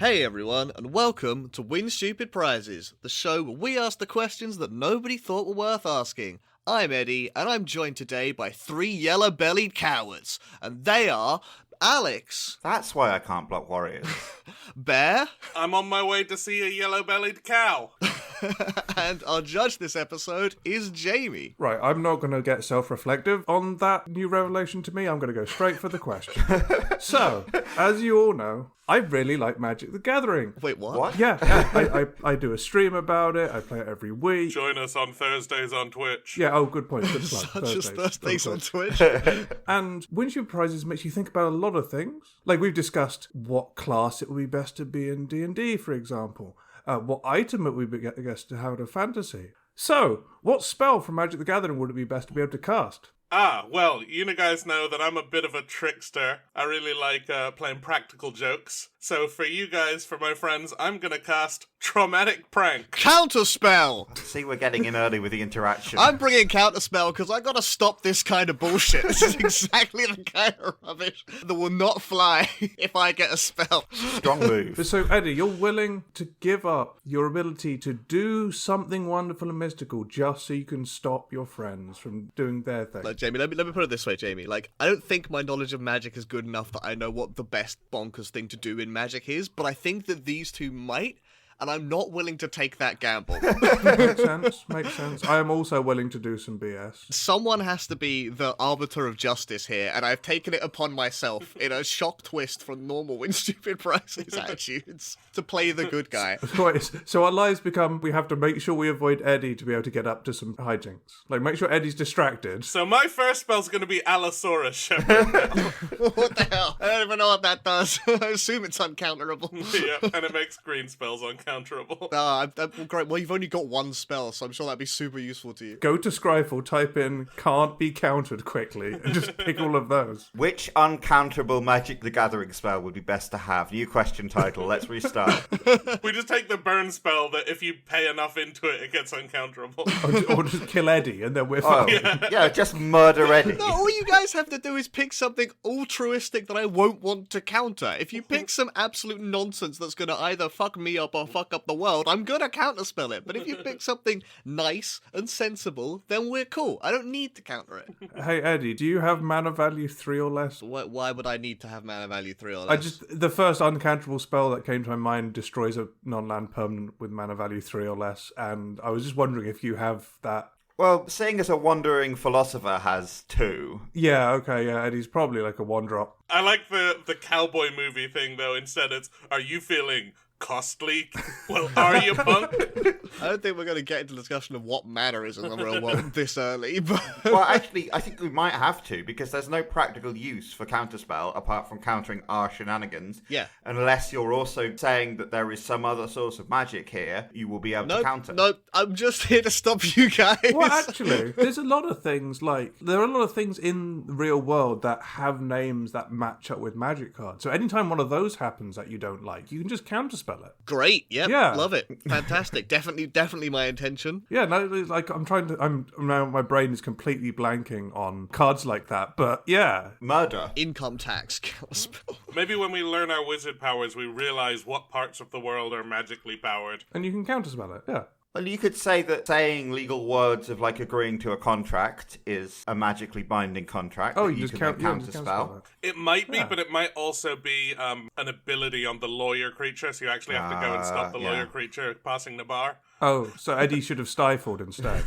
Hey everyone, and welcome to Win Stupid Prizes, the show where we ask the questions that nobody thought were worth asking. I'm Eddie, and I'm joined today by three yellow-bellied cowards, and they are Alex. That's why I can't block warriors. Bear. I'm on my way to see a yellow-bellied cow. And our judge this episode is Jamie. Right, I'm not going to get self-reflective on that new revelation to me. I'm going to go straight for the question. So, as you all know, I really like Magic the Gathering. Wait, what? What? Yeah, I do a stream about it. I play it every week. Join us on Thursdays on Twitch. Yeah, oh, good point. Good plug. Such as Thursdays on Twitch. And Win Stupid Prizes makes you think about a lot of things. Like, we've discussed what class it would be best to be in D&D, for example. What item it would be best to have in a fantasy. So, what spell from Magic the Gathering would it be best to be able to cast? Well, you guys know that I'm a bit of a trickster. I really like playing practical jokes. So for you guys, for my friends, I'm gonna cast Traumatic Prank. Counterspell! See, we're getting in early with the interaction. I'm bringing Counterspell because I gotta stop this kind of bullshit. This is exactly the kind of rubbish that will not fly if I get a spell. Strong move. So, Eddie, you're willing to give up your ability to do something wonderful and mystical just so you can stop your friends from doing their thing. Like, Jamie, let me put it this way, Jamie. Like, I don't think my knowledge of magic is good enough that I know what the best bonkers thing to do in magic is, but I think that these two might, and I'm not willing to take that gamble. Makes sense. I am also willing to do some BS. Someone has to be the arbiter of justice here, and I've taken it upon myself in a shock twist from normal Win Stupid Prizes attitudes to play the good guy. Right, so our lives become, we have to make sure we avoid Eddie to be able to get up to some hijinks. Like, make sure Eddie's distracted. So my first spell's gonna be Allosaurus Shepherd. What the hell? I don't even know what that does. I assume it's uncounterable. Yeah, and it makes green spells uncounterable. Great. Well, you've only got one spell, so I'm sure that'd be super useful to you. Go to Scryfall, type in can't be countered quickly, and just pick all of those. Which uncounterable Magic the Gathering spell would be best to have? New question title. Let's restart. We just take the burn spell that if you pay enough into it, it gets uncounterable. Or just kill Eddie, and then we're Oh, fine. yeah, just murder Eddie. No, all you guys have to do is pick something altruistic that I won't want to counter. If you pick some absolute nonsense that's going to either fuck me up or fuck up the world, I'm going to counterspell it. But if you pick something nice and sensible, then we're cool. I don't need to counter it. Hey, Eddie, do you have mana value 3 or less? Why would I need to have mana value 3 or less? The first uncounterable spell that came to my mind destroys a non-land permanent with mana value 3 or less, and I was just wondering if you have that. Well, seeing as a wandering philosopher has 2. Yeah, okay, yeah, Eddie's probably like a 1-drop. I like the cowboy movie thing, though. Instead, it's, are you feeling costly? Well, are you, punk? I don't think we're going to get into the discussion of what mana is in the real world this early, but... Well, actually, I think we might have to, because there's no practical use for Counterspell apart from countering our shenanigans. Yeah. Unless you're also saying that there is some other source of magic here you will be able to counter. Nope, I'm just here to stop you guys. Well, actually, there's a lot of things, like, there are a lot of things in the real world that have names that match up with magic cards. So anytime one of those happens that you don't like, you can just counterspell it. Great, yep, Yeah. Love it. Fantastic. Definitely my intention. Yeah, no, like, I'm now, my brain is completely blanking on cards like that, but yeah. Murder. Income tax counterspell. Maybe when we learn our wizard powers, we realize what parts of the world are magically powered. And you can counterspell it, yeah. Well, you could say that saying legal words of like agreeing to a contract is a magically binding contract. Oh, that you just can then counterspell it. It might be, Yeah. but it might also be an ability on the lawyer creature, so you actually have to go and stop the yeah. lawyer creature passing the bar. Oh, so Eddie should have stifled instead.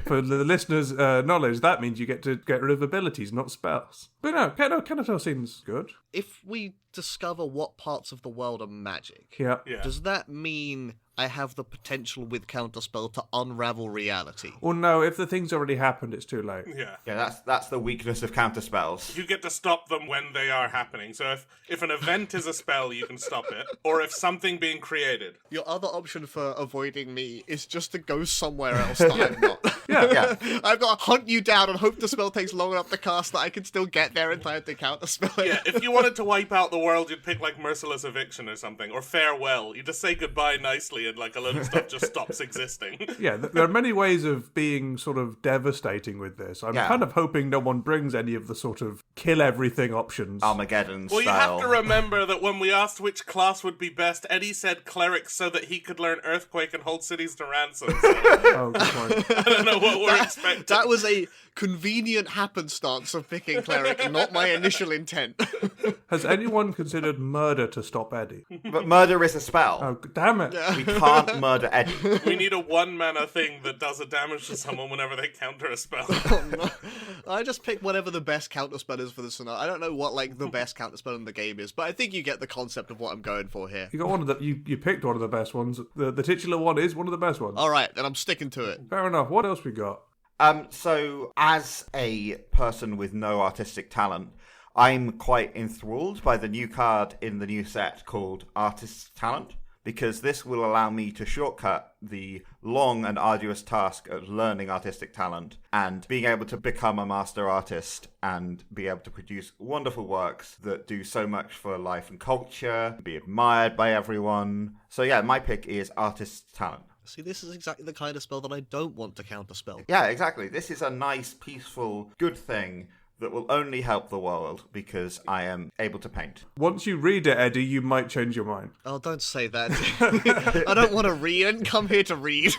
For the listeners' knowledge, that means you get to get rid of abilities, not spells. But no, Counterspell seems good. If we discover what parts of the world are magic, Yeah. does that mean I have the potential with Counterspell to unravel reality? Or no, if the thing's already happened, it's too late. Yeah. Yeah, that's the weakness of counterspells. You get to stop them when they are happening. So if an event is a spell, you can stop it. Or if something being created. Your other option for avoiding me is just to go somewhere else that I'm not. Yeah. I've got to hunt you down and hope the spell takes long enough to cast that I can still get there in time to counterspell it. Yeah, if you wanted to wipe out the world, you'd pick like Merciless Eviction or something. Or Farewell. You just say goodbye nicely magically and like a load of stuff just stops existing. Yeah, there are many ways of being sort of devastating with this. I'm kind of hoping no one brings any of the sort of kill everything options. Armageddon Well, style. you have to remember that when we asked which class would be best, Eddie said cleric so that he could learn Earthquake and hold cities to ransom. So Oh, good point. I don't know what we're expecting. That was a convenient happenstance of picking cleric, not my initial intent. Has anyone considered murder to stop Eddie? But murder is a spell. Oh, damn it. We can't murder Eddie. We need a 1-mana thing that does a damage to someone whenever they counter a spell. I just picked whatever the best counterspell is for the scenario. I don't know what like the best counterspell in the game is, but I think you get the concept of what I'm going for here. You got one of the you picked one of the best ones. The titular one is one of the best ones. All right, then I'm sticking to it. Fair enough. What else we got? So as a person with no artistic talent, I'm quite enthralled by the new card in the new set called Artist's Talent, because this will allow me to shortcut the long and arduous task of learning artistic talent and being able to become a master artist and be able to produce wonderful works that do so much for life and culture, be admired by everyone. So yeah, my pick is Artist's Talent. See, this is exactly the kind of spell that I don't want to counterspell. Yeah, exactly. This is a nice, peaceful, good thing that will only help the world because I am able to paint. Once you read it, Eddie, you might change your mind. Oh, don't say that. I don't want to read. I didn't come here to read.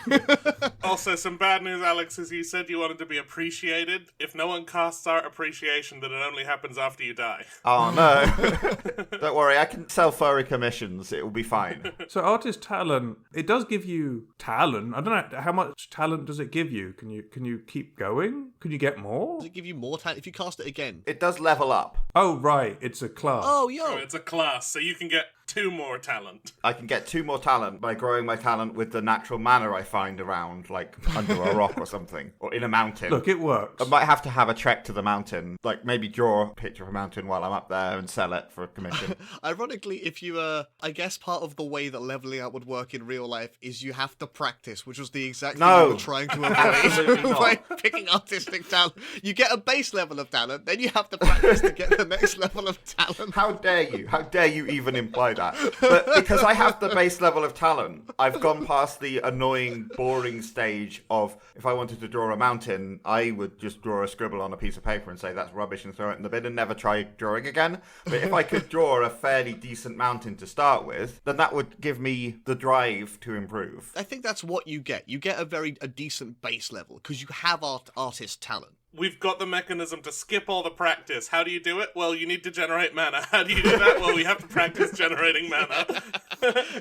Also, some bad news, Alex, is you said you wanted to be appreciated. If no one casts art appreciation, then it only happens after you die. Oh, no. Don't worry, I can sell furry commissions. It will be fine. So artist talent, it does give you talent. I don't know, how much talent does it give you? Can you keep going? Can you get more? Does it give you more talent if you cast it again? It does level up. Oh, right, it's a class. Oh, So yo. it's a class, so you can get 2 more talent. I can get 2 more talent by growing my talent with the natural mana I find around, like under a rock or something, or in a mountain. Look, it works. I might have to have a trek to the mountain, like maybe draw a picture of a mountain while I'm up there and sell it for a commission. Ironically, if you, I guess part of the way that leveling up would work in real life is you have to practice, which was the exact thing No. we were trying to Absolutely avoid not. by picking artistic talent. You get a base level of talent, then you have to practice to get the next level of talent. How dare you? How dare you even imply that? But because I have the base level of talent, I've gone past the annoying, boring stage of if I wanted to draw a mountain, I would just draw a scribble on a piece of paper and say that's rubbish and throw it in the bin and never try drawing again. But if I could draw a fairly decent mountain to start with, then that would give me the drive to improve. I think that's what you get. You get a decent base level because you have artist talent. We've got the mechanism to skip all the practice. How do you do it? Well, you need to generate mana. How do you do that? Well, we have to practice generating mana.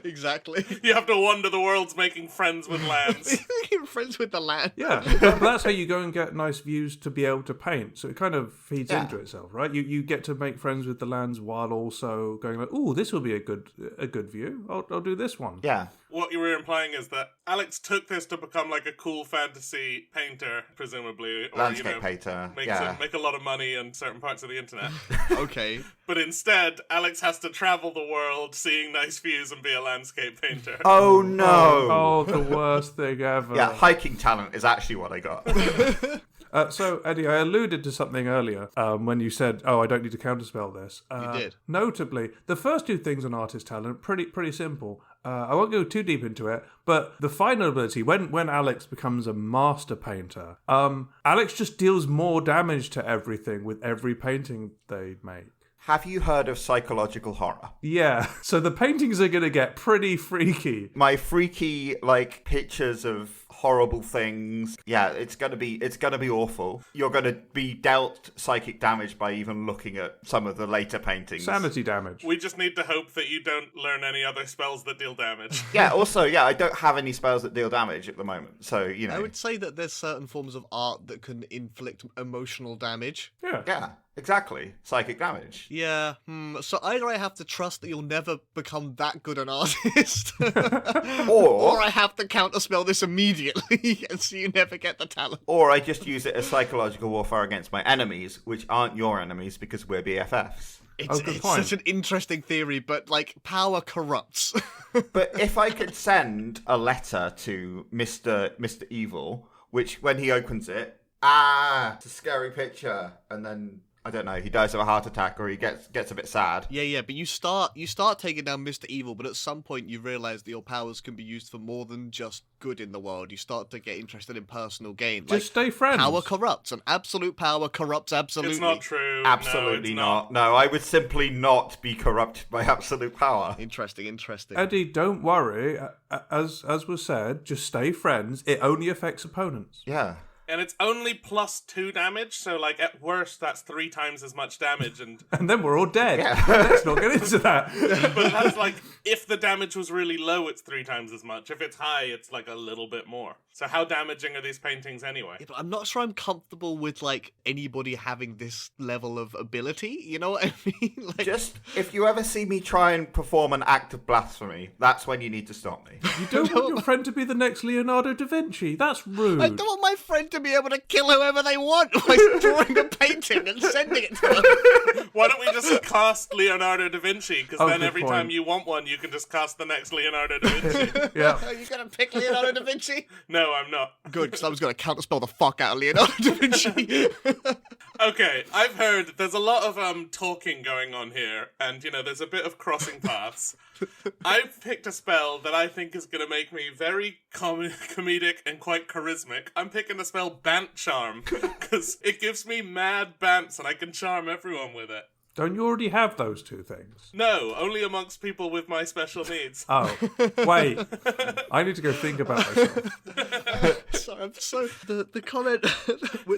Exactly. You have to wander the worlds making friends with lands. You're friends with the land. Yeah, but that's how you go and get nice views to be able to paint. So it kind of feeds Yeah. into itself, right? You get to make friends with the lands while also going like, "Oh, this will be a good view. I'll do this one." Yeah. What you were implying is that Alex took this to become like a cool fantasy painter, presumably, or Landscape painter. Yeah. make a lot of money on certain parts of the internet. Okay. But instead, Alex has to travel the world, seeing nice views, and be a landscape painter. Oh no. Oh, the worst thing ever. Yeah, hiking talent is actually what I got. So, Eddie, I alluded to something earlier when you said, "Oh, I don't need to counterspell this." You did. Notably, the first 2 things on artist talent pretty simple. I won't go too deep into it, but the final ability, when Alex becomes a master painter, Alex just deals more damage to everything with every painting they make. Have you heard of psychological horror? Yeah, so the paintings are going to get pretty freaky. My freaky, like, pictures of horrible things. Yeah, it's gonna be awful. You're gonna be dealt psychic damage by even looking at some of the later paintings. Sanity damage. We just need to hope that you don't learn any other spells that deal damage. Yeah, also, I don't have any spells that deal damage at the moment. So, you know. I would say that there's certain forms of art that can inflict emotional damage. Yeah. Yeah, exactly. Psychic damage. Yeah, so either I have to trust that you'll never become that good an artist, Or I have to counterspell this immediately, and so you never get the talent. or I just use it as psychological warfare against my enemies, which aren't your enemies because we're BFFs. It's, good it's point. such an interesting theory, but, like, power corrupts. But if I could send a letter to Mr. Evil, which when he opens it, it's a scary picture, and then I don't know, he dies of a heart attack or he gets a bit sad. Yeah, but you start taking down Mr. Evil, but at some point you realize that your powers can be used for more than just good in the world. You start to get interested in personal gain. Just stay friends. Power corrupts, and absolute power corrupts absolutely. It's not true. Absolutely No, it's not. No, I would simply not be corrupted by absolute power. Interesting. Eddie, don't worry. As was said, just stay friends. It only affects opponents. Yeah. And it's only +2 damage, so like at worst that's 3 times as much damage, and And then we're all dead. Yeah. Let's not get into that. but that's like if the damage was really low, it's 3 times as much. If it's high, it's like a little bit more. So how damaging are these paintings anyway? Yeah, but I'm not sure I'm comfortable with like anybody having this level of ability. You know what I mean? Like, Just, if you ever see me try and perform an act of blasphemy, that's when you need to stop me. You don't want your friend to be the next Leonardo da Vinci. That's rude. I don't want my friend to be able to kill whoever they want by drawing a painting and sending it to them. Why don't we just cast Leonardo da Vinci? Because Oh, then good every point. time you want one, you can just cast the next Leonardo da Vinci. Yeah. Are you gonna pick Leonardo da Vinci? No, I'm not. Good, because I was gonna counterspell the fuck out of Leonardo da Vinci. Okay, I've heard there's a lot of talking going on here, and there's a bit of crossing paths. I've picked a spell that I think is going to make me very comedic and quite charismatic. I'm picking the spell Bant Charm, because it gives me mad bants and I can charm everyone with it. Don't you already have those two things? No, only amongst people with my special needs. Oh, wait. I need to go think about myself. So the comment.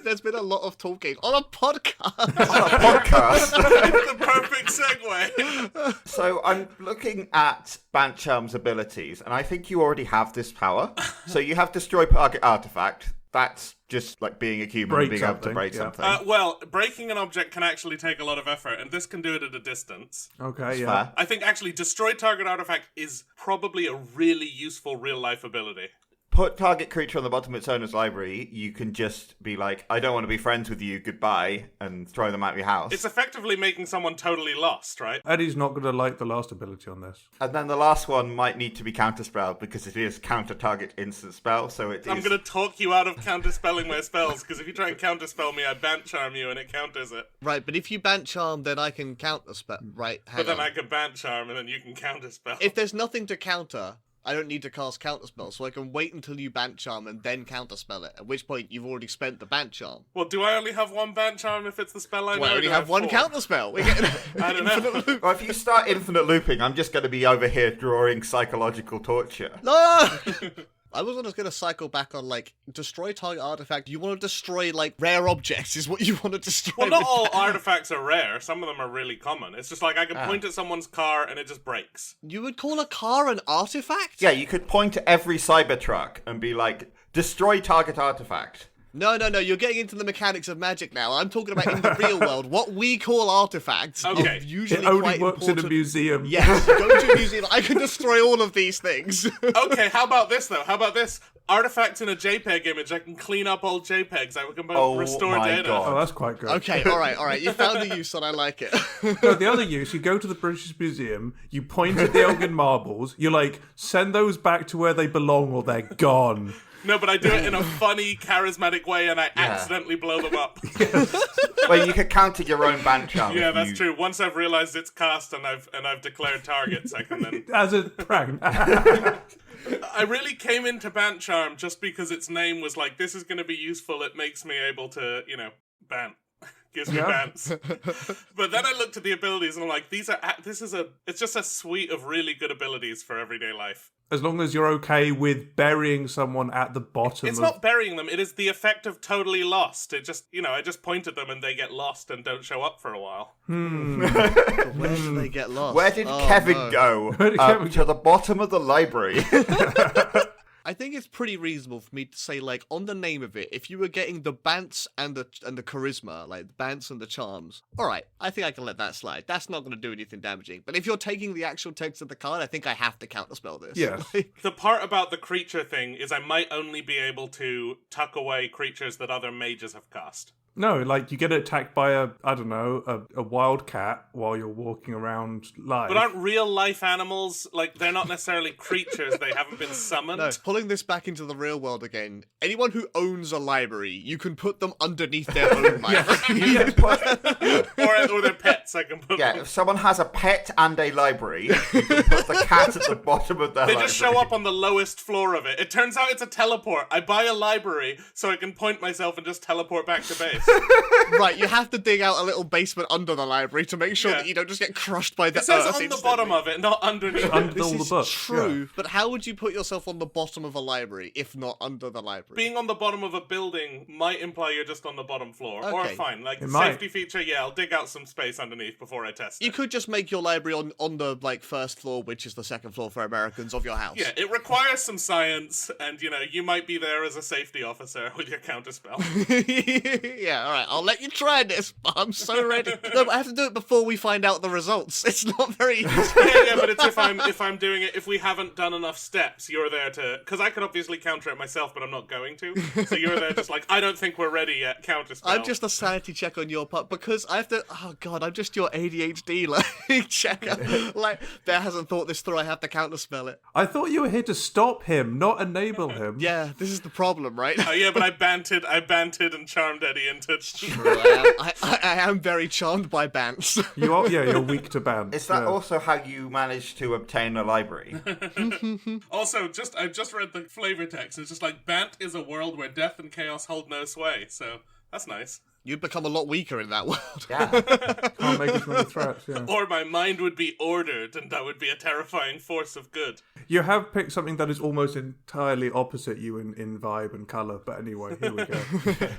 There's been a lot of talking on a podcast. On a podcast. It's the perfect segue. So I'm looking at Bant Charm's abilities, and I think you already have this power. So you have Destroy Target Artifact. That's just like being a human Break and being able to something, break yeah. something. Well, breaking an object can actually take a lot of effort, and this can do it at a distance. Okay, yeah. Fair. I think actually Destroy Target Artifact is probably a really useful real-life ability. Put target creature on the bottom of its owner's library, you can just be like, I don't want to be friends with you, goodbye, and throw them out of your house. It's effectively making someone totally lost, right? Eddie's not going to like the last ability on this. And then the last one might need to be counterspelled because it is counter-target instant spell, so it is... I'm going to talk you out of counterspelling my spells, because if you try and counterspell me, I Bant Charm you and it counters it. Right, but if you Bant Charm, then I can counterspell. Right, hang But then on. I can Bant Charm and then you can counterspell. If there's nothing to counter, I don't need to cast Counterspell, so I can wait until you Bant Charm and then Counterspell it, at which point you've already spent the Bant Charm. Well, do I only have one Bant Charm if it's the spell I know? Well, I or only do have one 4? Counterspell. We get I don't know. Well, if you start infinite looping, I'm just going to be over here drawing psychological torture. No! I was just going to cycle back on, like, destroy target artifact. You want to destroy, like, rare objects is what you want to destroy. Well, not with all that. artifacts are rare. Some of them are really common. It's just like I can point at someone's car and it just breaks. You would call a car an artifact? Yeah, you could point at every Cybertruck and be like, destroy target artifact. No, you're getting into the mechanics of magic now. I'm talking about in the real world. What we call artifacts Okay. are usually It only quite works important. in a museum. Yes, go to a museum. I can destroy all of these things. Okay, how about this, though? How about this? Artifacts in a JPEG image. I can clean up old JPEGs. I can Oh restore my data. God. Oh, that's quite good. Okay, all right. You found the use and I like it. No, the other use, you go to the British Museum, you point at the Elgin marbles, you're like, send those back to where they belong or they're gone. No, but I do it in a funny, charismatic way, and I accidentally blow them up. Well, you could counter your own Bant Charm. Yeah, if that's you- true. Once I've realized it's cast and I've declared targets, I can then. As a prank. I really came into Bant Charm just because its name was like, this is going to be useful. It makes me able to, bant. Gives me Yeah. bants. But then I looked at the abilities and I'm like, it's just a suite of really good abilities for everyday life. As long as you're okay with burying someone at the bottom It's of... not burying them. It is the effect of totally lost. It just, I just point at them and they get lost and don't show up for a while. Where did they get lost? Where did Oh, Kevin no. go? Where did Kevin To the bottom of the library. I think it's pretty reasonable for me to say, like, on the name of it, if you were getting the bants and the charisma, like the bants and the charms, all right, I think I can let that slide. That's not going to do anything damaging. But if you're taking the actual text of the card, I think I have to counterspell this. Yeah. Like, The part about the creature thing is I might only be able to tuck away creatures that other mages have cast. No, like you get attacked by a wild cat while you're walking around live. But aren't real life animals, like, they're not necessarily creatures, they haven't been summoned? No, pulling this back into the real world again, anyone who owns a library, you can put them underneath their own library. Or their pets, I can put them. If someone has a pet and a library, you can put the cat at the bottom of their They library. just show up on the lowest floor of it. It turns out it's a teleport. I buy a library so I can point myself and just teleport back to base. Right, you have to dig out a little basement under the library to make sure Yeah. that you don't just get crushed by the It says earth on the instantly. bottom of it, not underneath. Under This all the is books. true, but how would you put yourself on the bottom of a library if not under the library? Being on the bottom of a building might imply you're just on the bottom floor. Or Okay. fine, like It might. safety feature, yeah, I'll dig out some space underneath before I test You it. could just make your library on the first floor, which is the second floor for Americans, of your house. Yeah, it requires some science, and you might be there as a safety officer with your counterspell. Yeah, alright, I'll let you try this, but I'm so ready. No, but I have to do it before we find out the results. It's not very easy. yeah, but it's if I'm doing it, if we haven't done enough steps, you're there to, because I could obviously counter it myself, but I'm not going to. So you're there just like, I don't think we're ready yet, counterspell. I'm just a sanity check on your part because I have to. Oh god, I'm just your ADHD like checker. Like Bear hasn't thought this through. I have to counterspell it. I thought you were here to stop him, not enable him. Yeah, this is the problem, right? Oh yeah, but I banted and charmed Eddie into. I am very charmed by Bants. You're weak to ban. Is that Yeah. also how you managed to obtain a library? Also, I just read the flavor text. It's just like, Bant is a world where death and chaos hold no sway. So that's nice. You'd become a lot weaker in that world. Yeah. Can't make as many threats, yeah. Or my mind would be ordered, and that would be a terrifying force of good. You have picked something that is almost entirely opposite you in vibe and colour, but anyway, here we go.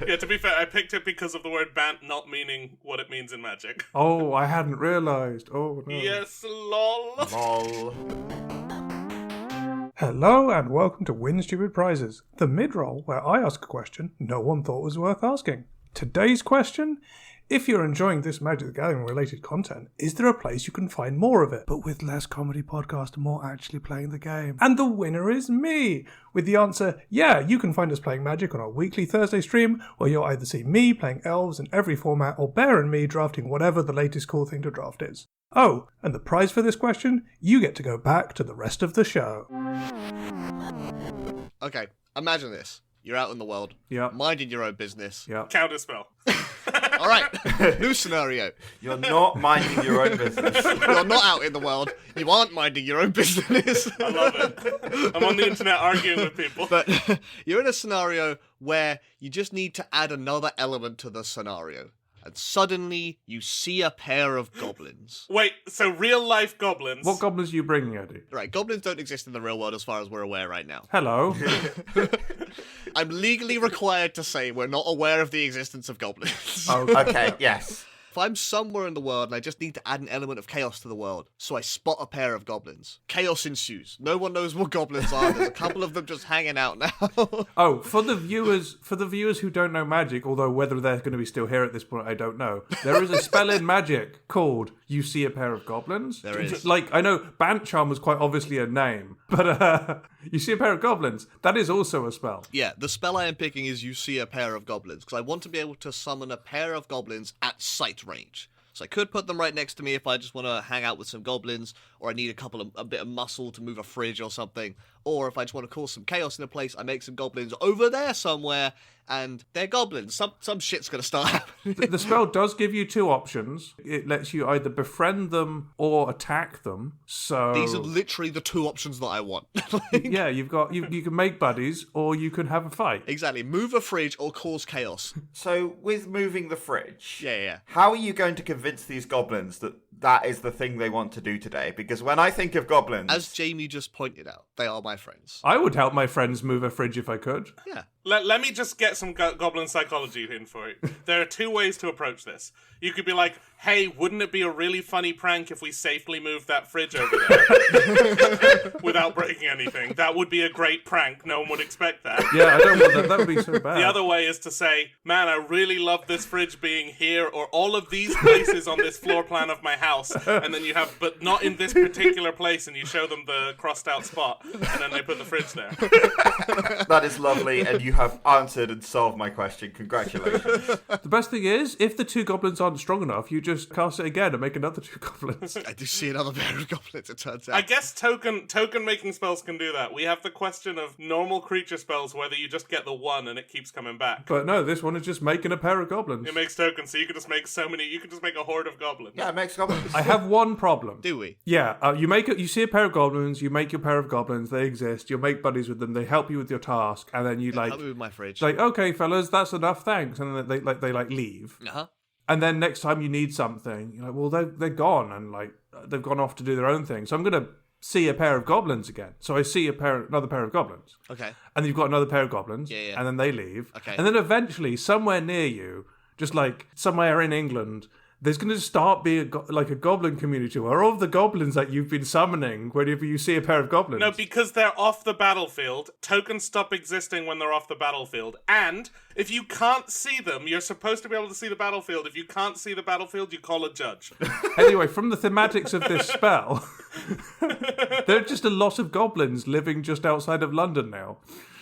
Yeah, to be fair, I picked it because of the word Bant not meaning what it means in Magic. Oh, I hadn't realised. Oh, no. Yes, lol. Lol. Hello and welcome to Win Stupid Prizes, the mid-roll where I ask a question no one thought was worth asking. Today's question: if you're enjoying this Magic the Gathering related content, is there a place you can find more of it, but with less comedy podcast and more actually playing the game? And the winner is me, with the answer, yeah, you can find us playing Magic on our weekly Thursday stream, where you'll either see me playing elves in every format, or Bear and me drafting whatever the latest cool thing to draft is. Oh, and the prize for this question? You get to go back to the rest of the show. Okay, imagine this. You're out in the world, Yeah. minding your own business. Yeah. Counterspell. All right, new scenario. You're not minding your own business. You're not out in the world. You aren't minding your own business. I love it. I'm on the internet arguing with people. But you're in a scenario where you just need to add another element to the scenario. And suddenly you see a pair of goblins. Wait, so real life goblins. What goblins are you bringing, Eddie? Right, goblins don't exist in the real world as far as we're aware right now. Hello. I'm legally required to say we're not aware of the existence of goblins. Oh, Okay, yes. If I'm somewhere in the world and I just need to add an element of chaos to the world, so I spot a pair of goblins. Chaos ensues. No one knows what goblins are. There's a couple of them just hanging out now. Oh, for the viewers who don't know Magic, although whether they're going to be still here at this point, I don't know. There is a spell in Magic called "You See a Pair of Goblins." There is. Like, I know Bant Charm was quite obviously a name, but "You See a Pair of Goblins" that is also a spell. Yeah, the spell I am picking is You See a Pair of Goblins, because I want to be able to summon a pair of goblins at sight range. So I could put them right next to me if I just want to hang out with some goblins, or I need a bit of muscle to move a fridge or something. Or if I just want to cause some chaos in a place, I make some goblins over there somewhere, and they're goblins. Some shit's gonna start happening. The spell does give you two options. It lets you either befriend them or attack them. So These are literally the two options that I want. yeah, you can make buddies or you can have a fight. Exactly. Move a fridge or cause chaos. So, with moving the fridge, Yeah. how are you going to convince these goblins that that is the thing they want to do today? Because when I think of goblins... As Jamie just pointed out, they are my friends. I would help my friends move a fridge if I could. Yeah. Let me just get some goblin psychology in for you. There are two ways to approach this. You could be like, hey, wouldn't it be a really funny prank if we safely moved that fridge over there without breaking anything? That would be a great prank. No one would expect that. Yeah, I don't want that. That would be so bad. The other way is to say, man, I really love this fridge being here or all of these places on this floor plan of my house. And then you have, but not in this particular place, and you show them the crossed out spot, and then they put the fridge there. That is lovely, and you have answered and solved my question. Congratulations. The best thing is, if the 2 goblins aren't strong enough, you just cast it again and make another 2 goblins. I do see another pair of goblins, it turns out. I guess token making spells can do that. We have the question of normal creature spells, whether you just get the 1 and it keeps coming back. But no, this one is just making a pair of goblins. It makes tokens, so you can just make you can just make a horde of goblins. Yeah, it makes goblins. I have one problem. Do we? Yeah, you see a pair of goblins, you make your pair of goblins, they exist, you'll make buddies with them, they help you with your task, and then you Help me with my fridge. like, okay, fellas, that's enough, thanks, and then they leave. Uh-huh. And then next time you need something, you're like, well, they're gone, and like they've gone off to do their own thing. So I'm gonna see a pair of goblins again. So I see another pair of goblins. Okay. And then you've got another pair of goblins. Yeah. And then they leave. Okay. And then eventually, somewhere near you, just like somewhere in England, there's going to start being a goblin community where all of the goblins that you've been summoning whenever you see a pair of goblins. No, because they're off the battlefield. Tokens stop existing when they're off the battlefield. And if you can't see them, you're supposed to be able to see the battlefield. If you can't see the battlefield, you call a judge. Anyway, from the thematics of this spell, there are just a lot of goblins living just outside of London now.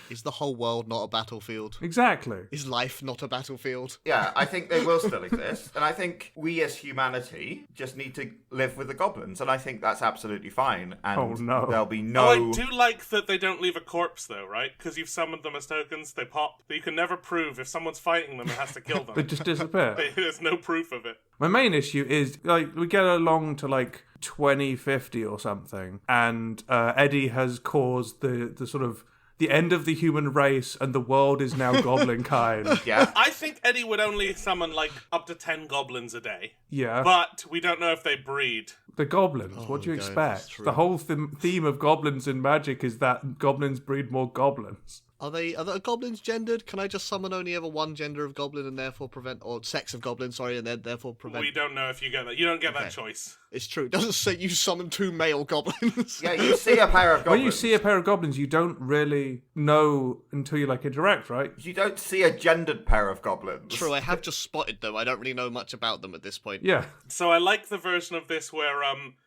Is the whole world not a battlefield? Exactly. Is life not a battlefield? Yeah, I think they will still exist. And I think we as humanity just need to live with the goblins. And I think that's absolutely fine. And Oh, no. there'll be no... Oh, I do like that they don't leave a corpse, though, right? Because you've summoned them as tokens, they pop. But you can never prove if someone's fighting them, it has to kill them. They just disappear. There's no proof of it. My main issue is, like, we get along to, like, 2050 or something, and Eddie has caused the sort of the end of the human race, and the world is now goblin kind. Yeah. I think Eddie would only summon, like, up to 10 goblins a day. Yeah. But we don't know if they breed. The goblins, what do you God, that's expect? true. The whole theme of goblins in Magic is that goblins breed more goblins. Are the goblins gendered? Can I just summon only ever one gender of goblin and therefore prevent, or sex of goblin, sorry, and then therefore prevent? We don't know if you get that. You don't get that Okay. choice. It's true. It doesn't say you summon 2 male goblins. Yeah, you see a pair of goblins. When you see a pair of goblins, you don't really know until you, like, interact, right? You don't see a gendered pair of goblins. True, I have just spotted them. I don't really know much about them at this point. Yeah. So I like the version of this where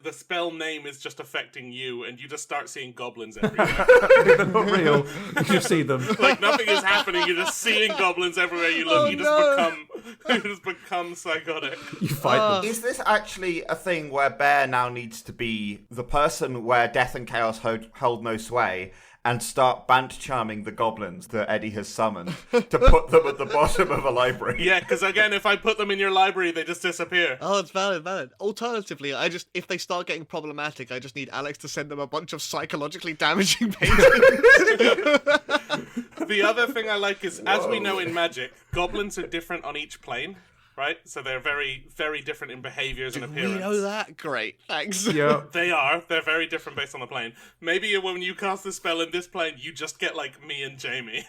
the spell name is just affecting you and you just start seeing goblins everywhere. They're not real. You just see them. Like nothing is happening, you're just seeing goblins everywhere you look. Oh, you just become psychotic. You fight them. Is this actually a thing where Bear now needs to be the person where death and chaos hold no sway and start Bant Charming the goblins that Eddie has summoned to put them at the bottom of a library? Yeah, because again, if I put them in your library, they just disappear. Oh, it's valid. Alternatively, if they start getting problematic, I just need Alex to send them a bunch of psychologically damaging paintings. The other thing I like is, as we know in Magic, goblins are different on each plane, right? So they're very, very different in behaviors and appearance. We know that. Great. Thanks. Yeah. They are. They're very different based on the plane. Maybe when you cast the spell in this plane, you just get, like, me and Jamie.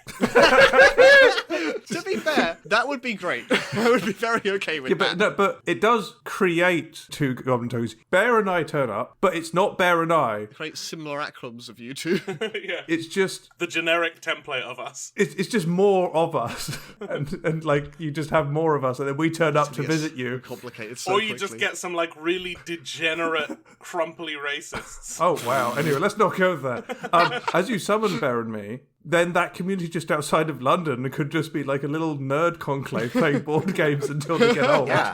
To be fair, that would be great. I would be very okay with that. But it does create 2 goblin tokens. Bear and I turn up, but it's not Bear and I. Create similar acronyms of you two. Yeah. It's just The generic template of us. it's just more of us, and like you just have more of us, and then we turn up to visit you. Complicated so Or you quickly. just get some, like, really degenerate, crumply racists. Oh wow! Anyway, let's not go there. As you summon Bear and me, then that community just outside of London could just be like a little nerd conclave playing board games until they get old. Yeah.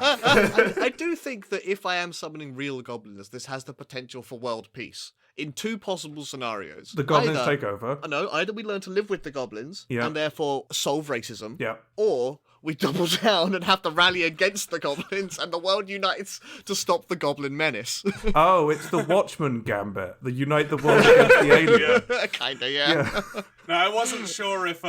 I do think that if I am summoning real goblins, this has the potential for world peace. In 2 possible scenarios. The goblins Either- take over. No, either we learn to live with the goblins Yeah. and therefore solve racism, Yeah. or we double down and have to rally against the goblins and the world unites to stop the goblin menace. Oh, it's the Watchman gambit. The unite the world against the alien. Kinda, yeah. Now, I wasn't sure if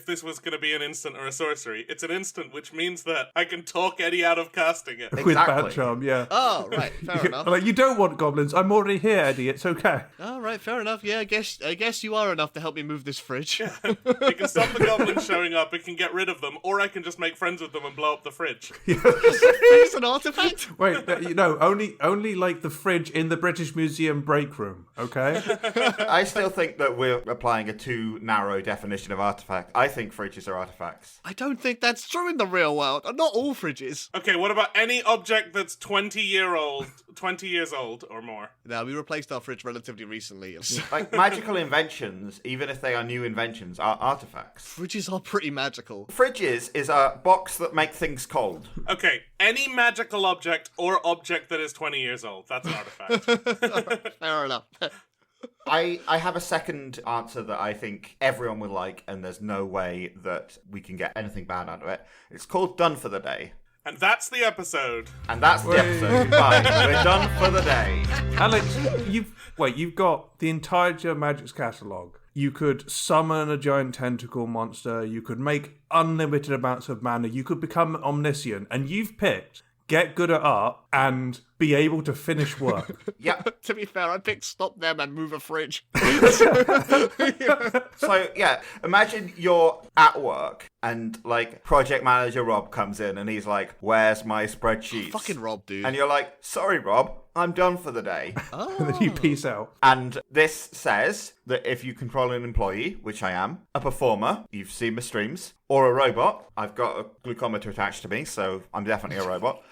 this was going to be an instant or a sorcery. It's an instant, which means that I can talk Eddie out of casting it. With Exactly. Bant Charm, yeah. Oh, right, fair enough. Like, you don't want goblins. I'm already here, Eddie. It's okay. Oh, right, fair enough. Yeah, I guess you are enough to help me move this fridge. It can stop the goblins showing up, it can get rid of them, or I can just just make friends with them and blow up the fridge. It's an artifact? Wait, only like the fridge in the British Museum break room, okay? I still think that we're applying a too narrow definition of artifact. I think fridges are artifacts. I don't think that's true in the real world. Not all fridges. Okay, what about any object that's 20 years old or more? Now, we replaced our fridge relatively recently. Like, magical inventions, even if they are new inventions, are artifacts. Fridges are pretty magical. Fridges is a box that make things cold. Okay, any magical object or object that is 20 years old, that's an artifact. Fair enough. I have a second answer that I think everyone would like, and there's no way that we can get anything bad out of it. It's called Done for the Day. And that's the episode. And that's the episode. Goodbye. We're done for the day. Alex, you've got the entire Magic's catalogue. You could summon a giant tentacle monster. You could make unlimited amounts of mana. You could become omniscient. And you've picked get good at art and be able to finish work. Yeah. To be fair, I picked stop them and move a fridge. So, yeah, imagine you're at work and, like, project manager Rob comes in and he's like, where's my spreadsheets? Fucking Rob, dude. And you're like, sorry, Rob, I'm done for the day. And then you peace out. And this says that if you control an employee, which I am, a performer, you've seen my streams, or a robot, I've got a glucometer attached to me, so I'm definitely a robot,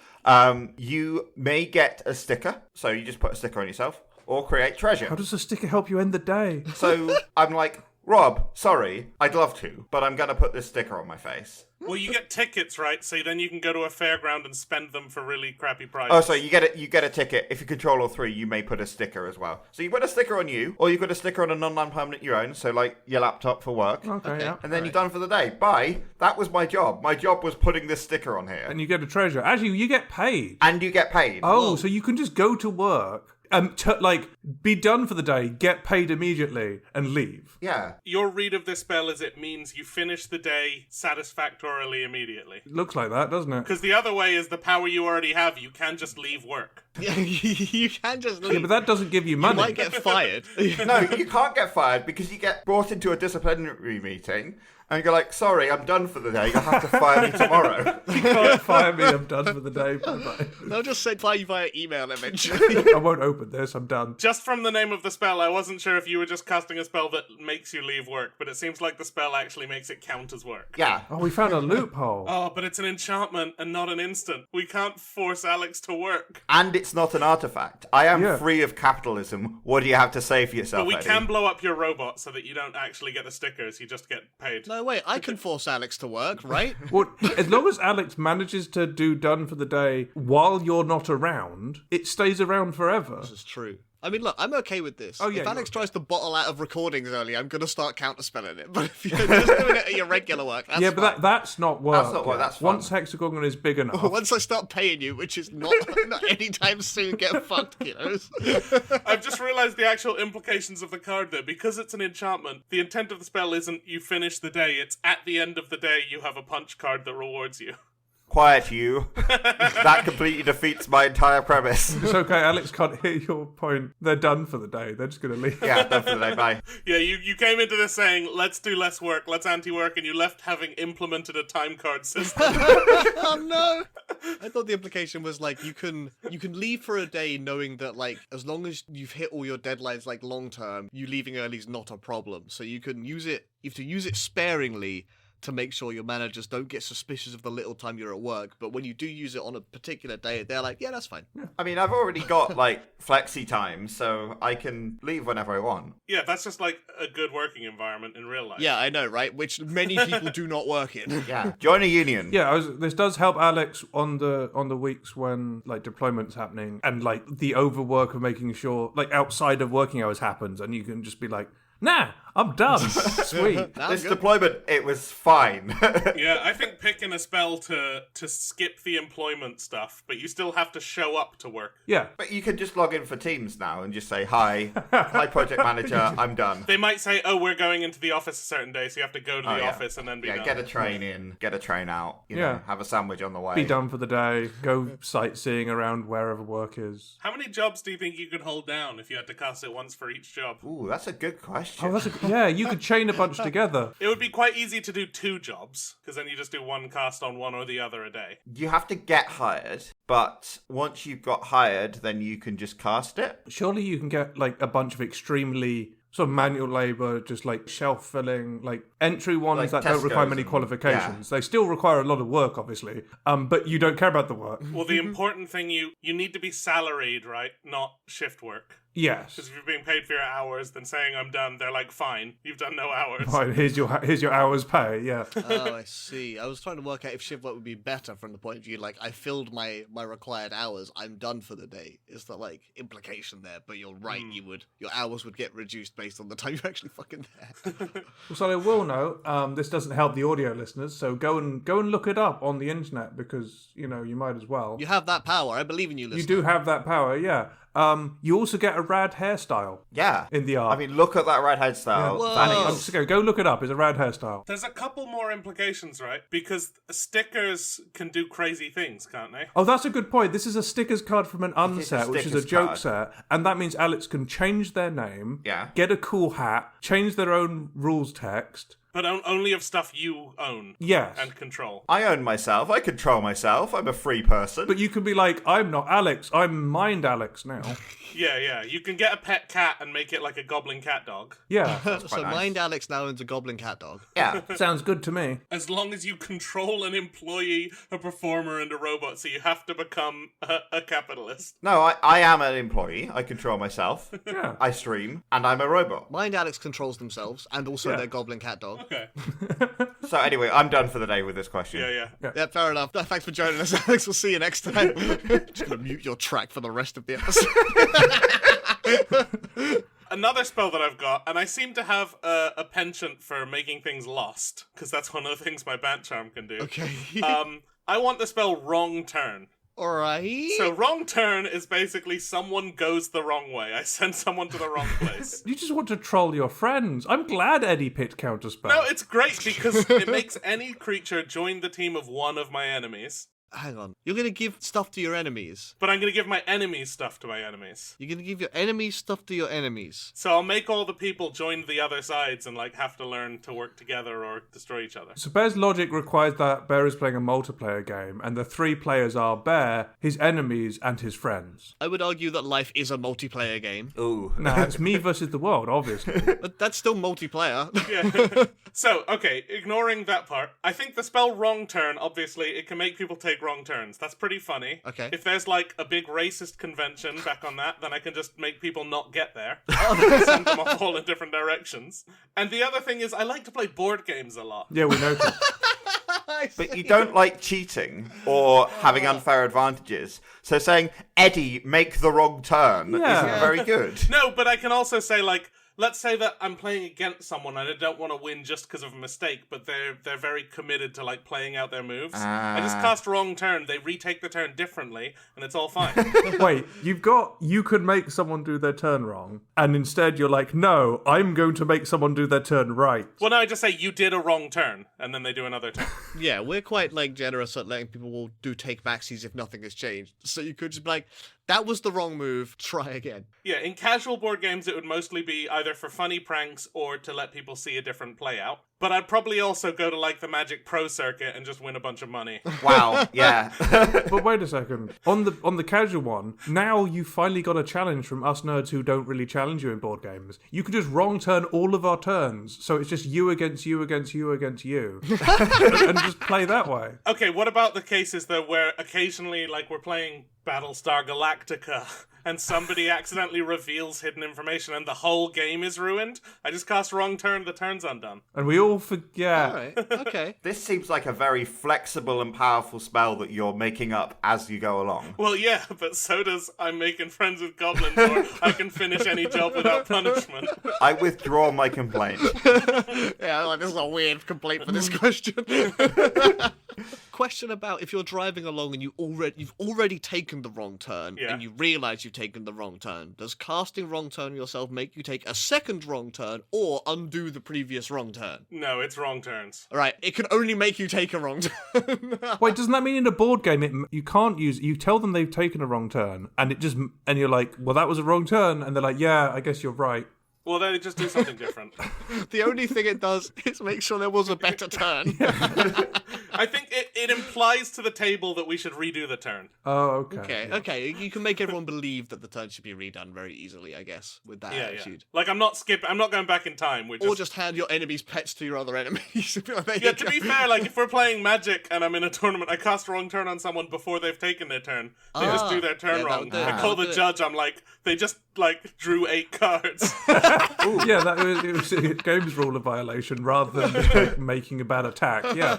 you may get a sticker, so you just put a sticker on yourself, or create treasure. How does a sticker help you end the day? So I'm like, Rob, sorry, I'd love to, but I'm going to put this sticker on my face. Well, you get tickets, right? So then you can go to a fairground and spend them for really crappy prices. Oh, so you get a ticket. If you control all three, you may put a sticker as well. So you put a sticker on you, or you put a sticker on a non-permanent you own, so like your laptop for work. Okay, yeah. And then you're done for the day. Bye. That was my job. My job was putting this sticker on here. And you get a treasure. Actually, you get paid. And you get paid. Oh, so you can just go to work and be done for the day, get paid immediately, and leave. Yeah. Your read of this spell is it means you finish the day satisfactorily immediately. It looks like that, doesn't it? Because the other way is the power you already have. You can just leave work. You can just leave. Yeah, but that doesn't give you money. You might get fired. No, you can't get fired because you get brought into a disciplinary meeting and you're like, sorry, I'm done for the day. You'll have to fire me tomorrow. You can't fire me, I'm done for the day. Bye-bye. They'll just send fire you via email eventually. I won't open this, I'm done. Just from the name of the spell, I wasn't sure if you were just casting a spell that makes you leave work, but it seems like the spell actually makes it count as work. Yeah. Oh, we found a loophole. Oh, but it's an enchantment and not an instant. We can't force Alex to work. And it's not an artifact. I am Yeah. free of capitalism. What do you have to say for yourself, But we Eddie? can blow up your robot so that you don't actually get the stickers, you just get paid. No, wait, I can force Alex to work, right? Well, as long as Alex manages to do done for the day while you're not around, it stays around forever. This is true. I mean, look, I'm okay with this. Oh, yeah, if you're Alex okay. tries to bottle out of recordings early, I'm going to start counterspelling it. But if you're just doing it at your regular work, that's Yeah, but that's not work. That's not work, yet. that's fun. Once Hexagorgon is big enough. Once I start paying you, which is not anytime soon, get fucked, kiddos. I've just realised the actual implications of the card there. Because it's an enchantment, the intent of the spell isn't you finish the day, it's at the end of the day you have a punch card that rewards you. Quiet, you. That completely defeats my entire premise. It's okay, Alex can't hear your point. They're done for the day. They're just going to leave. Yeah, done for the day. Bye. Yeah, you came into this saying, let's do less work, let's anti-work, and you left having implemented a time card system. Oh no! I thought the implication was like you can leave for a day knowing that like as long as you've hit all your deadlines like long term, you leaving early is not a problem. So you can use it. You have to use it sparingly to make sure your managers don't get suspicious of the little time you're at work. But when you do use it on a particular day, they're like, yeah, that's fine. I mean, I've already got, like, flexi time, so I can leave whenever I want. Yeah, that's just like a good working environment in real life. Yeah, I know, right? Which many people do not work in. Yeah. Join a union. Yeah, this does help Alex on the weeks when like deployment's happening and like the overwork of making sure like outside of working hours happens, and you can just be like, nah, I'm done. Sweet. Nah, This good. deployment, it was fine. Yeah, I think picking a spell to skip the employment stuff, but you still have to show up to work. Yeah. But you can just log in for Teams now and just say, hi, project manager, I'm done. They might say, oh, we're going into the office a certain day, so you have to go to the yeah. office and then be Yeah, done. get a train in, get a train out, you know, Yeah. have a sandwich on the way. Be done for the day. Go sightseeing around wherever work is. How many jobs do you think you could hold down if you had to cast it once for each job? Ooh, that's a good question. question. Oh, yeah, you could chain a bunch together. It would be quite easy to do 2 jobs, because then you just do one cast on one or the other a day. You have to get hired, but once you've got hired, then you can just cast it. Surely you can get like a bunch of extremely sort of manual labor, just like shelf filling, like entry ones Like that don't require Tesco's many and- qualifications. They still require a lot of work, obviously, but you don't care about the work. Well, the important thing, you need to be salaried, right? Not shift work. Yes. Because if you're being paid for your hours, then saying I'm done, they're like, fine, you've done no hours. Right, here's your hour's pay. Yeah. Oh, I see. I was trying to work out if shift work would be better from the point of view, like, I filled my required hours, I'm done for the day. Is the, like, implication there? But you're right, your hours would get reduced based on the time you're actually fucking there. So I will know. This doesn't help the audio listeners, so go and look it up on the internet because you might as well. You have that power. I believe in you, listener. You do have that power, yeah. You also get a rad hairstyle. Yeah. In the art. I mean, look at that red hairstyle. Whoa. That I'm is... just go look it up. It's a rad hairstyle. There's a couple more implications, right? Because stickers can do crazy things, can't they? Oh, that's a good point. This is a stickers card from an is a unset, which is a stickers joke card. set, and that means Alex can change their name, Yeah. get a cool hat, change their own rules text. But only of stuff you own Yes. and control. I own myself. I control myself. I'm a free person. But you can be like, I'm not Alex, I'm Mind Alex now. Yeah. You can get a pet cat and make it like a goblin cat dog. Yeah. So nice. Mind Alex now owns a goblin cat dog. yeah. Sounds good to me. As long as you control an employee, a performer, and a robot, so you have to become a capitalist. No, I am an employee. I control myself. Yeah. I stream, and I'm a robot. Mind Alex controls themselves and also Yeah. their goblin cat dog. Okay. So anyway, I'm done for the day with this question. Yeah. Yeah, fair enough. Thanks for joining us, Alex. We'll see you next time. Just gonna mute your track for the rest of the episode. Another spell that I've got, and I seem to have a penchant for making things lost, because that's one of the things my Bant Charm can do. Okay. I want the spell Wrong Turn. Alright. So Wrong Turn is basically someone goes the wrong way. I send someone to the wrong place. You just want to troll your friends. I'm glad Eddie picked Counterspell. No, it's great because it makes any creature join the team of one of my enemies. Hang on. You're gonna give stuff to your enemies. But I'm going to give my enemies stuff to my enemies. You're gonna give your enemies stuff to your enemies. So I'll make all the people join the other sides and like have to learn to work together or destroy each other. So Bear's logic requires that Bear is playing a multiplayer game, and the 3 players are Bear, his enemies, and his friends. I would argue that life is a multiplayer game. Ooh. Nah, it's me versus the world, obviously. But that's still multiplayer. Yeah. So, okay, ignoring that part, I think the spell Wrong Turn, obviously, it can make people take wrong turns. That's pretty funny. Okay. If there's like a big racist convention back on that, then I can just make people not get there. Oh, Send them off all in different directions. And the other thing is, I like to play board games a lot. Yeah, we noticed. But you don't like cheating or having unfair advantages. So saying, Eddie, make the wrong turn Yeah. isn't very good. No, but I can also say, like, let's say that I'm playing against someone and I don't want to win just because of a mistake, but they're very committed to like playing out their moves. I just cast Wrong Turn, they retake the turn differently, and it's all fine. Wait, you could make someone do their turn wrong, and instead you're like, no, I'm going to make someone do their turn right. Well, no, I just say you did a wrong turn, and then they do another turn. Yeah, we're quite like generous at letting people do take backsies if nothing has changed. So you could just be like, that was the wrong move, try again. Yeah, in casual board games, it would mostly be either for funny pranks or to let people see a different play out. But I'd probably also go to like the Magic Pro circuit and just win a bunch of money. Wow, yeah. But wait a second. On the casual one, now you finally got a challenge from us nerds who don't really challenge you in board games. You could just wrong turn all of our turns, so it's just you against you against you against you, and just play that way. Okay, what about the cases though where occasionally, like, we're playing Battlestar Galactica and somebody accidentally reveals hidden information and the whole game is ruined? I just cast Wrong Turn, the turn's undone. And we all forget. Alright, okay. This seems like a very flexible and powerful spell that you're making up as you go along. Well, yeah, but so does I'm making friends with goblins, or I can finish any job without punishment. I withdraw my complaint. Yeah, like, this is a weird complaint for this question. Question about if you're driving along and you've already taken the wrong turn, Yeah. and you realise you've taken the wrong turn. Does casting wrong turn yourself make you take a second wrong turn or undo the previous wrong turn? No, it's wrong turns. Alright, it can only make you take a wrong turn. Wait, doesn't that mean in a board game you can't use? You tell them they've taken a wrong turn, and you're like, well, that was a wrong turn, and they're like, yeah, I guess you're right. Well, then just do something different. The only thing it does is make sure there was a better turn. I think it implies to the table that we should redo the turn. Oh, okay. Okay. You can make everyone believe that the turn should be redone very easily, I guess, with that Yeah. attitude. Like, I'm not going back in time. Or just hand your enemy's pets to your other enemies. Yeah, to be fair, like, if we're playing Magic and I'm in a tournament, I cast wrong turn on someone before they've taken their turn. They just do their turn yeah, wrong. that'll do it. I call That'll the do it. judge, I'm like, they just, like, drew 8 cards. Yeah, it was a games rule of violation rather than like, making a bad attack. Yeah.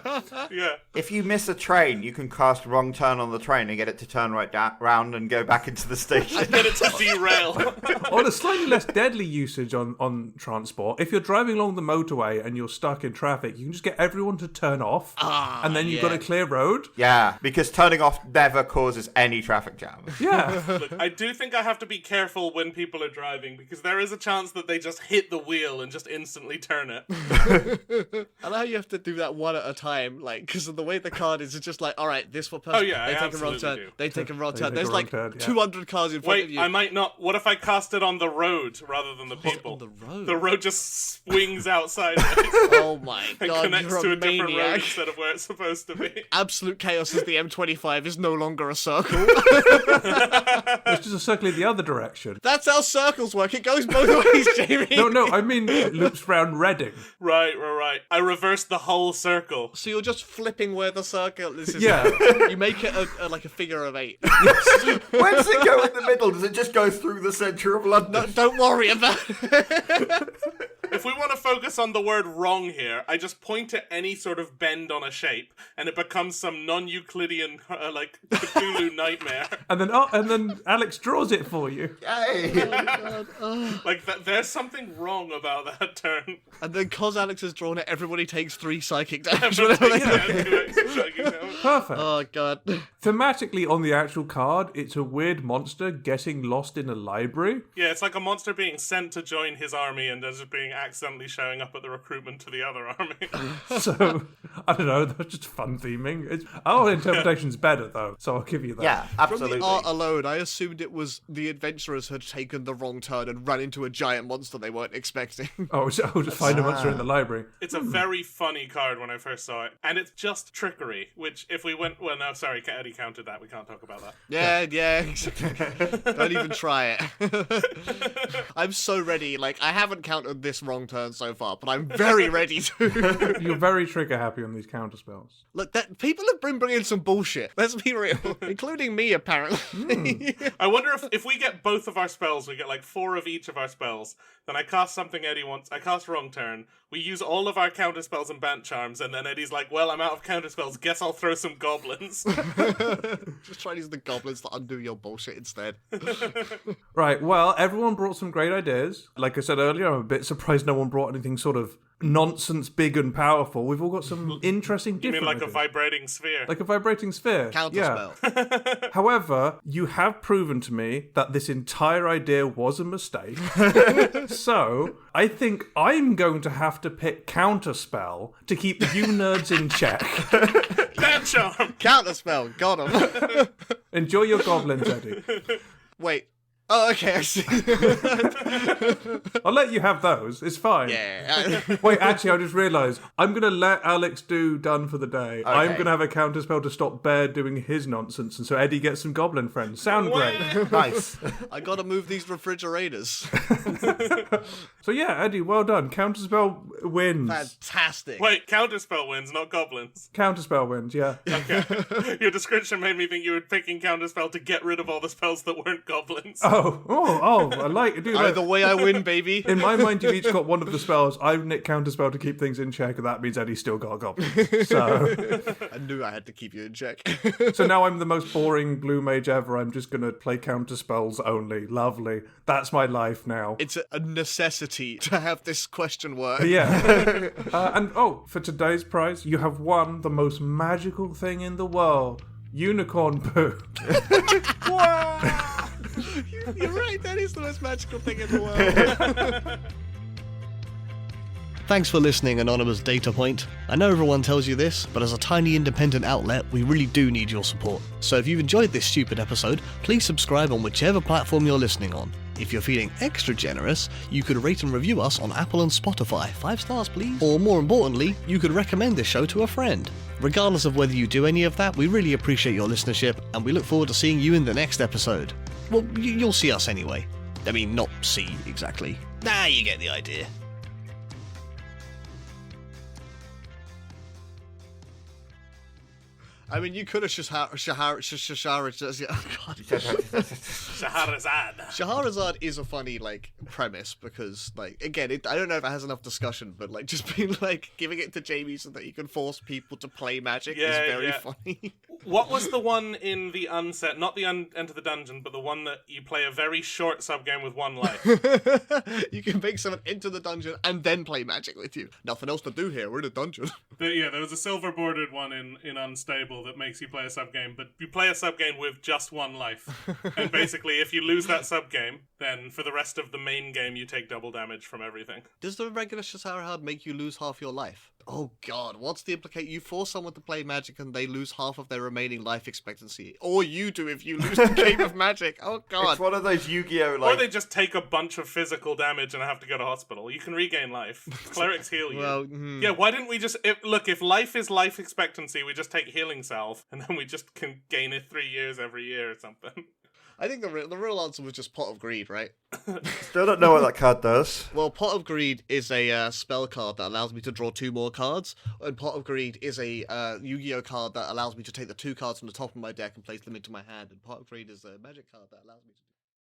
Yeah. If you miss a train, you can cast wrong turn on the train and get it to turn right round and go back into the station. Get it to derail. On a slightly less deadly usage on transport, if you're driving along the motorway and you're stuck in traffic, you can just get everyone to turn off, and then you've got a clear road. Yeah, because turning off never causes any traffic jam. Yeah. Look, I do think I have to be careful when people are driving, because there is a chance that they just hit the wheel and just instantly turn it. I know you have to do that one at a time, like, because of the way the card is, it's just like, all right, this one person, Oh, yeah, they I take a wrong absolutely turn, do. they take a wrong They turn. take There's a like wrong turn, yeah. 200 cards in front of Wait, you. I might not. What if I cast it on the road rather than the people? on the road? The road just swings outside Oh my and god, connects you're to a a different road maniac. instead of where it's supposed to be. Absolute chaos as the M25 is no longer a circle. It's just a circle in the other direction. That's how circles work. It goes both ways, Jamie. No, I mean it loops round Reading. Right. I reversed the whole circle. So you're just flipping where the circle is. Yeah. You make it like a figure of 8. Where does it go in the middle? Does it just go through the centre of London? Don't worry about it. If we want to focus on the word wrong here, I just point at any sort of bend on a shape, and it becomes some non-Euclidean, like, Cthulhu nightmare. And then Alex draws it for you. Yay! Like, there's something wrong about that turn. And then cause Alex has drawn it, everybody takes 3 psychic damage. Yeah, whenever they- 2 extra psychic damage. Perfect. Oh god. Thematically, on the actual card, it's a weird monster getting lost in a library. Yeah, it's like a monster being sent to join his army and just being accidentally showing up at the recruitment to the other army. So, I don't know, that's just fun theming. Our interpretation's better, though, so I'll give you that. Yeah, From absolutely. the art alone, I assumed it was the adventurers had taken the wrong turn and ran into a giant monster they weren't expecting. Oh, so I'll just find a monster in the library. It's a very funny card when I first saw it, and it's just trickery, which if we went... Well, no, sorry, Eddie counted that. We can't talk about that. Yeah. Don't even try it. I'm so ready. Like, I haven't counted this wrong turn so far, but I'm very ready to. You're very trigger happy on these counterspells. Look, people have been bringing some bullshit. Let's be real. Including me, apparently. I wonder if we get both of our spells, we get like 4 of each of our spells, then I cast something Eddie wants, I cast wrong turn, we use all of our counterspells and Bant Charms, and then Eddie's like, well, I'm out of counterspells, guess I'll throw some goblins. Just try to use the goblins to undo your bullshit instead. Right, well, everyone brought some great ideas. Like I said earlier, I'm a bit surprised no one brought anything sort of nonsense, big and powerful. We've all got some interesting, You different mean like a ideas. vibrating sphere? Like a vibrating sphere. Counterspell. Yeah. However, you have proven to me that this entire idea was a mistake. So, I think I'm going to have to pick Counterspell to keep you nerds in check. Bant Charm! Counterspell. Got him. Enjoy your goblins, Eddie. Wait. Oh, okay, I see. I'll let you have those. It's fine. Yeah. Wait, actually, I just realised I'm going to let Alex do done for the day. I'm going to have a counterspell to stop Bear doing his nonsense, and so Eddie gets some goblin friends. Sound great. Nice. I gotta move these refrigerators. So yeah, Eddie, well done. Counterspell wins. Fantastic. Wait, counterspell wins, not goblins. Counterspell wins, yeah. Your description made me think you were picking counterspell to get rid of all the spells that weren't goblins. I like it. Dude, Either way, I win, baby. in my mind, you've each got one of the spells. I've nicked Counterspell to keep things in check, and that means Eddie's still got a goblin. So, I knew I had to keep you in check. so now I'm the most boring blue mage ever. I'm just going to play Counterspells only. Lovely. That's my life now. It's a necessity to have this question work. Yeah. And for today's prize, you have won the most magical thing in the world. Unicorn poo. You're right, that is the most magical thing in the world. You're right, that is the most magical thing in the world. Wait, Thanks for listening, Anonymous Data Point. I know everyone tells you this, but as a tiny independent outlet, we really do need your support. So if you've enjoyed this stupid episode, please subscribe on whichever platform you're listening on. If you're feeling extra generous, you could rate and review us on Apple and Spotify. 5 stars, please. Or more importantly, you could recommend this show to a friend. Regardless of whether you do any of that, we really appreciate your listenership, and we look forward to seeing you in the next episode. Well, you'll see us anyway. I mean, not see, exactly. Nah, you get the idea. I mean, you could have Shahrazad. Shahrazad is a funny, premise because, again, I don't know if it has enough discussion, but, just being, giving it to Jamie so that you can force people to play Magic is very funny. What was the one in the Unset, not the Enter the Dungeon, but the one that you play a very short subgame with 1 life? You can make someone enter the dungeon and then play Magic with you. Nothing else to do here, we're in a dungeon. There was a silver-bordered one in Unstable that makes you play a subgame, but you play a subgame with just 1 life. And basically, if you lose that subgame, then for the rest of the main game, you take double damage from everything. Does the regular Shahrazad make you lose half your life? Oh god, what's the implication? You force someone to play Magic and they lose half of their remaining life expectancy. Or you do if you lose the game of Magic. Oh god. It's one of those Yu-Gi-Oh! Or they just take a bunch of physical damage and have to go to hospital. You can regain life. Clerics heal you. Well, Yeah, why didn't we just... If life is life expectancy, we just take healing salve, and then we just can gain it 3 years every year or something. I think the real answer was just Pot of Greed, right? Still don't know what that card does. Well, Pot of Greed is a spell card that allows me to draw 2 more cards, and Pot of Greed is a Yu-Gi-Oh card that allows me to take the 2 cards from the top of my deck and place them into my hand, and Pot of Greed is a Magic card that allows me to...